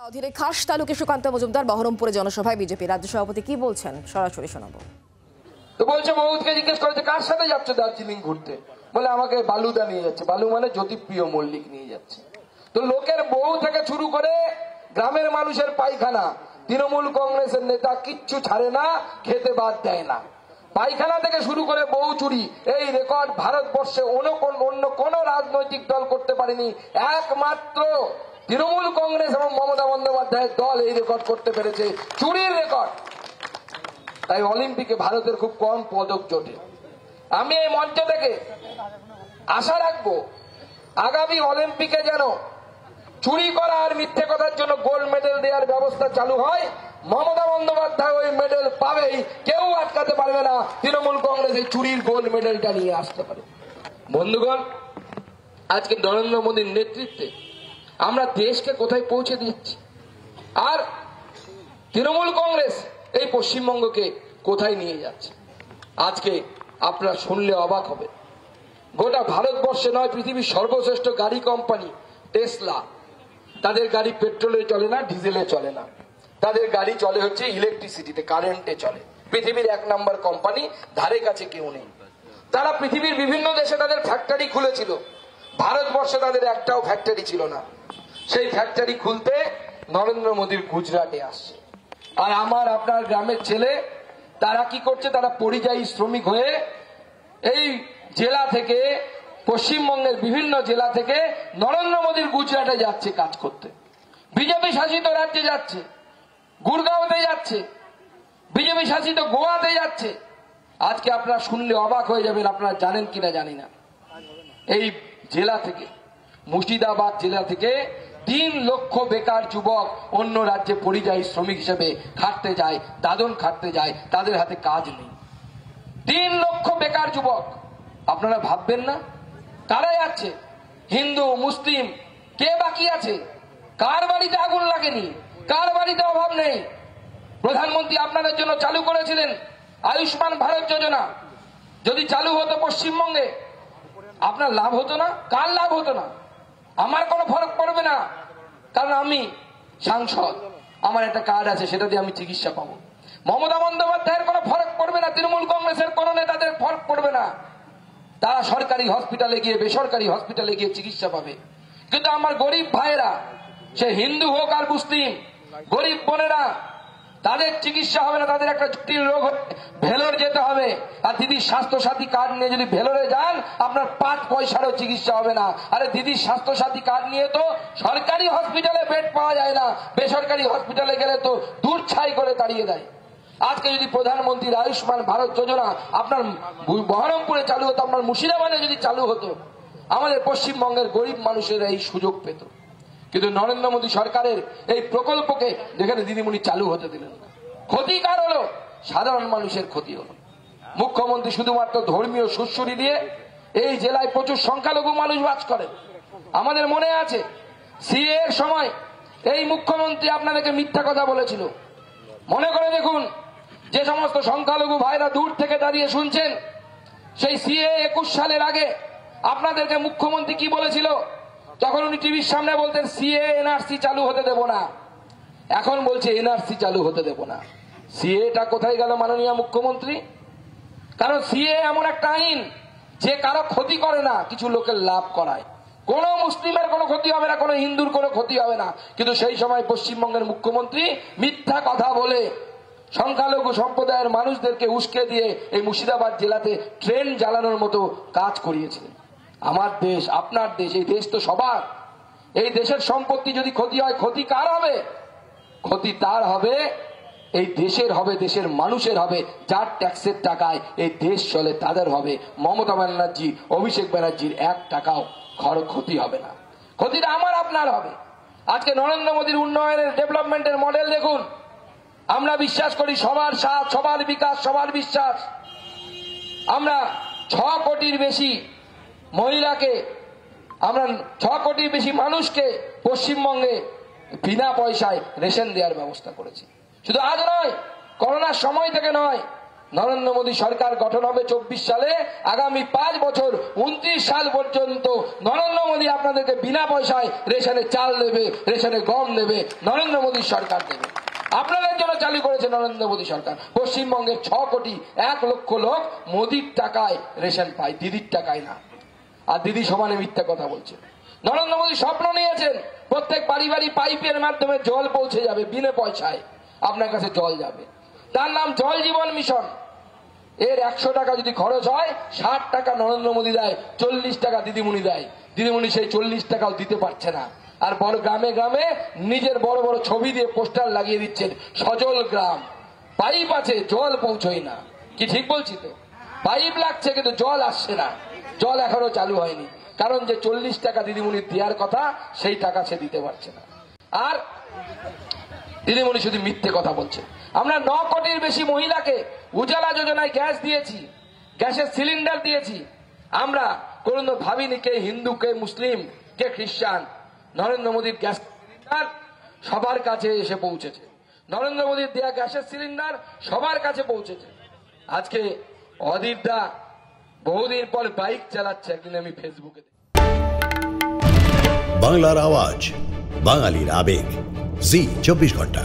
অধীরে খাস তালুকে সুকান্ত মজুমদার বহরমপুরে জনসভায় বিজেপি রাজ্য সভাপতি কি বলছেন সরাসরি শোনাবো। তো বলছে মমতাকে জিজ্ঞেস করেছে কার সাথে যাচ্ছ দার্জিলিং ঘুরতে, বলে আমাকে বালুদা নিয়ে যাচ্ছে। বালু মানে জ্যোতিপ্রিয় মল্লিক নিয়ে যাচ্ছে। তো লোকের বউ থেকে শুরু করে গ্রামের মানুষের পায়খানা তৃণমূল কংগ্রেসের নেতা কিচ্ছু ছাড়ে না, খেতে বাদ দেয় না। পায়খানা থেকে শুরু করে বউ চুরি, এই রেকর্ড ভারতবর্ষে অন্য কোন রাজনৈতিক দল করতে পারেনি। একমাত্র তৃণমূল কংগ্রেস এবং মমতা বন্দ্যোপাধ্যায়ের দল এই রেকর্ড করতে পেরেছে, চুরির রেকর্ড। তাই অলিম্পিকে ভারতের খুব কম পদক জোটে। আমি এই মঞ্চ থেকে আশা রাখবো আগামী অলিম্পিকে যেন চুরি করা আর মিথ্যে কথার জন্য গোল্ড মেডেল দেওয়ার ব্যবস্থা চালু হয়। মমতা বন্দ্যোপাধ্যায় ওই মেডেল পাবেই, কেউ আটকাতে পারবে না। তৃণমূল কংগ্রেস এই চুরির গোল্ড মেডেলটা নিয়ে আসতে পারে। বন্ধুগণ, আজকে নরেন্দ্র মোদীর নেতৃত্বে আমরা দেশকে কোথায় পৌঁছে দিচ্ছি, আর তৃণমূল কংগ্রেস এই পশ্চিমবঙ্গকে কোথায় নিয়ে যাচ্ছে আজকে আপনারা শুনলে অবাক হবে। গোটা ভারতবর্ষে নয়, পৃথিবীর সর্বশ্রেষ্ঠ গাড়ি কোম্পানি টেসলা, তাদের গাড়ি পেট্রোলে চলে না, ডিজেলে চলে না, তাদের গাড়ি চলে হচ্ছে ইলেকট্রিসিটিতে, কারেন্টে চলে। পৃথিবীর 1 নম্বর কোম্পানি, ধারে কাছে কেউ নেই। তারা পৃথিবীর বিভিন্ন দেশে তাদের ফ্যাক্টরি খুলেছিল, ভারতবর্ষে তাদের একটাও ফ্যাক্টরি ছিল না। সেই ফ্যাক্টরি খুলতে নরেন্দ্র মোদীর গুজরাটে আসছে। আর আমার আপনার গ্রামের ছেলে তারা কি করছে, তারা পরিযায়ী শ্রমিক হয়ে এই জেলা থেকে, পশ্চিমবঙ্গের বিভিন্ন জেলা থেকে নরেন্দ্র মোদীর গুজরাটে যাচ্ছে কাজ করতে। বিজেপি শাসিত রাজ্যে যাচ্ছে, গুরগাঁওতে যাচ্ছে, বিজেপি শাসিত গোয়াতে যাচ্ছে। আজকে আপনারা শুনলে অবাক হয়ে যাবেন, আপনারা জানেন কিনা জানি না, এই জেলা থেকে, মুর্শিদাবাদ জেলা থেকে 3 লক্ষ বেকার যুবক অন্য রাজ্যে পরিযায়ী শ্রমিক হিসেবে খাটতে যায়, দাদন খাটতে যায়, তাদের হাতে কাজ নেই। 3 লক্ষ বেকার যুবক। আপনারা ভাববেন না কারা যাচ্ছে? হিন্দু, মুসলিম, কে বাকি আছে? কার বাড়িতে আগুন লাগেনি? কার বাড়িতে অভাব নেই? প্রধানমন্ত্রী আপনাদের জন্য চালু করেছিলেন আয়ুষ্মান ভারত যোজনা। যদি চালু হতো পশ্চিমবঙ্গে, আপনার লাভ হতো না? কার লাভ হতো না? আমার কোনো ফরক পড়বে না, কারণ আমি সাংসদ, আমার একটা কার্ড আছে, সেটা দিয়ে আমি চিকিৎসা পাবো। মমতা বন্দ্যোপাধ্যায়ের কোনো ফরক পড়বে না, তৃণমূল কংগ্রেসের কোনো নেতাদের ফরক পড়বে না। তারা সরকারি হসপিটালে গিয়ে, বেসরকারি হসপিটালে গিয়ে চিকিৎসা পাবে। কিন্তু আমার গরিব ভাইয়েরা, সে হিন্দু হোক আর মুসলিম, গরিব বোনেরা, তাদের চিকিৎসা হবে না। তাদের একটা জটিল রোগ ভেলোর যেতে হবে, আর দিদির স্বাস্থ্য সাথী কার্ড নিয়ে যদি ভেলোরে যান, আপনার 5 পয়সারও চিকিৎসা হবে না। আরে দিদির স্বাস্থ্য সাথী কার্ড নিয়ে তো সরকারি হসপিটালে বেড পাওয়া যায় না, বেসরকারি হসপিটালে গেলে তো দূর ছাই করে তাড়িয়ে দেয়। আজকে যদি প্রধানমন্ত্রীর আয়ুষ্মান ভারত যোজনা আপনার বহরমপুরে চালু হতো, আপনার মুর্শিদাবাদে যদি চালু হতো, আমাদের পশ্চিমবঙ্গের গরিব মানুষেরা এই সুযোগ পেত। কিন্তু নরেন্দ্র মোদী সরকারের এই প্রকল্পকে যেখানে দিদিমণি চালু হতে দিলেন না, ক্ষতি কার হলো? সাধারণ মানুষের ক্ষতি হলো। মুখ্যমন্ত্রী শুধুমাত্র ধর্মীয় সুশ্রুতি দিয়ে এই জেলায় প্রচুর সংখ্যালঘু মানুষ বাস করে। আমাদের মনে আছে সিএ এর সময় এই মুখ্যমন্ত্রী আপনাদেরকে মিথ্যা কথা বলেছিল। মনে করে দেখুন, যে সমস্ত সংখ্যালঘু ভাইরা দূর থেকে দাঁড়িয়ে শুনছেন, সেই সিএ 21 সালের আগে আপনাদেরকে মুখ্যমন্ত্রী কি বলেছিল? তখন উনি টিভির সামনে বলতেন সিএ এনআরসি চালু হতে দেব না। এখন বলছে এনআরসি চালু হতে দেব না। সিএটা কোথায় গেল মাননীয় মুখ্যমন্ত্রী? কারণ সিএ এমন একটা আইন যে কারো ক্ষতি করে না, কিছু লোকের লাভ করায়। কোন মুসলিমের কোনো ক্ষতি হবে না, কোনো হিন্দুর কোনো ক্ষতি হবে না। কিন্তু সেই সময় পশ্চিমবঙ্গের মুখ্যমন্ত্রী মিথ্যা কথা বলে সংখ্যালঘু সম্প্রদায়ের মানুষদেরকে উস্কে দিয়ে এই মুর্শিদাবাদ জেলাতে ট্রেন জ্বালানোর মতো কাজ করিয়েছিলেন। আমার দেশ, আপনার দেশ, এই দেশ তো সবার। এই দেশের সম্পত্তি যদি ক্ষতি হয়, ক্ষতি কার হবে? ক্ষতি তার হবে, এই দেশের হবে, দেশের মানুষের হবে, যার ট্যাক্সের টাকায় এই দেশ চলে, তাদের হবে। মমতা ব্যানার্জি, অভিষেক ব্যানার্জির 1 টাকাও ক্ষতি হবে না, ক্ষতিটা আমার আপনার হবে। আজকে নরেন্দ্র মোদীর উন্নয়নের, ডেভেলপমেন্টের মডেল দেখুন। আমরা বিশ্বাস করি সবার সাথ, সবার বিকাশ, সবার বিশ্বাস। আমরা 6 কোটির বেশি মহিলাকে, আমরা 6 কোটির বেশি মানুষকে পশ্চিমবঙ্গে বিনা পয়সায় রেশন দেওয়ার ব্যবস্থা করেছি। শুধু আজ নয়, করোনার সময় থেকে নয়, নরেন্দ্র মোদী সরকার গঠন হবে 24 সালে। আগামী 5 বছর 29 সাল পর্যন্ত নরেন্দ্র মোদী আপনাদেরকে বিনা পয়সায় রেশনে চাল দেবে, রেশনে গম দেবে, নরেন্দ্র মোদী সরকার দেবে। আপনাদের জন্য চালু করেছে নরেন্দ্র মোদী সরকার। পশ্চিমবঙ্গের 6 কোটি 1 লক্ষ লোক মোদীর টাকায় রেশন পায়, দিদির টাকায় না। আর দিদি সমানে মিথ্যা কথা বলছে। নরেন্দ্র মোদী স্বপ্ন নিয়েছেন প্রত্যেক বাড়ি বাড়ি পাইপের মাধ্যমে জল পৌঁছে যাবে, বিনা পয়সায় আপনার কাছে জল যাবে। তার নাম জল জীবন মিশন। এর 100 টাকা যদি খরচ হয়, 60 টাকা নরেন্দ্র মোদী দেয়, 40 টাকা দিদিমণি দেয়। দিদিমণি সেই 40 টাকাও দিতে পারছে না। আর বড় গ্রামে গ্রামে নিজের বড় বড় ছবি দিয়ে পোস্টার লাগিয়ে দিচ্ছেন, সজল গ্রাম, পাইপ আছে জল পৌঁছয় না। কি ঠিক বলছি তো? পাইপ লাগছে কিন্তু জল আসছে না, জল এখনো চালু হয়নি। কারণ যে 40 টাকা দিদিমণির দেওয়ার কথা, সেই টাকা সে দিতে পারছে না। আর দিদিমণি শুধু মিথ্যে কথা বলছে। আমরা 9 কোটির বেশি মহিলাকে উজালা যোজনায় গ্যাস দিয়েছি, গ্যাসের সিলিন্ডার দিয়েছি। আমরা কোনো ভাবিনি কে হিন্দু, কে মুসলিম, কে খ্রিস্টান। নরেন্দ্র মোদীর গ্যাস সিলিন্ডার সবার কাছে এসে পৌঁছেছে। নরেন্দ্র মোদীর দেয়া গ্যাসের সিলিন্ডার সবার কাছে পৌঁছেছে। আজকে অধীরদা বহুদিন পর বাইক চালাচ্ছে, একদিন আমি ফেসবুকে। বাংলার আওয়াজ, বাঙালির আবেগ, জি 24 ঘন্টা।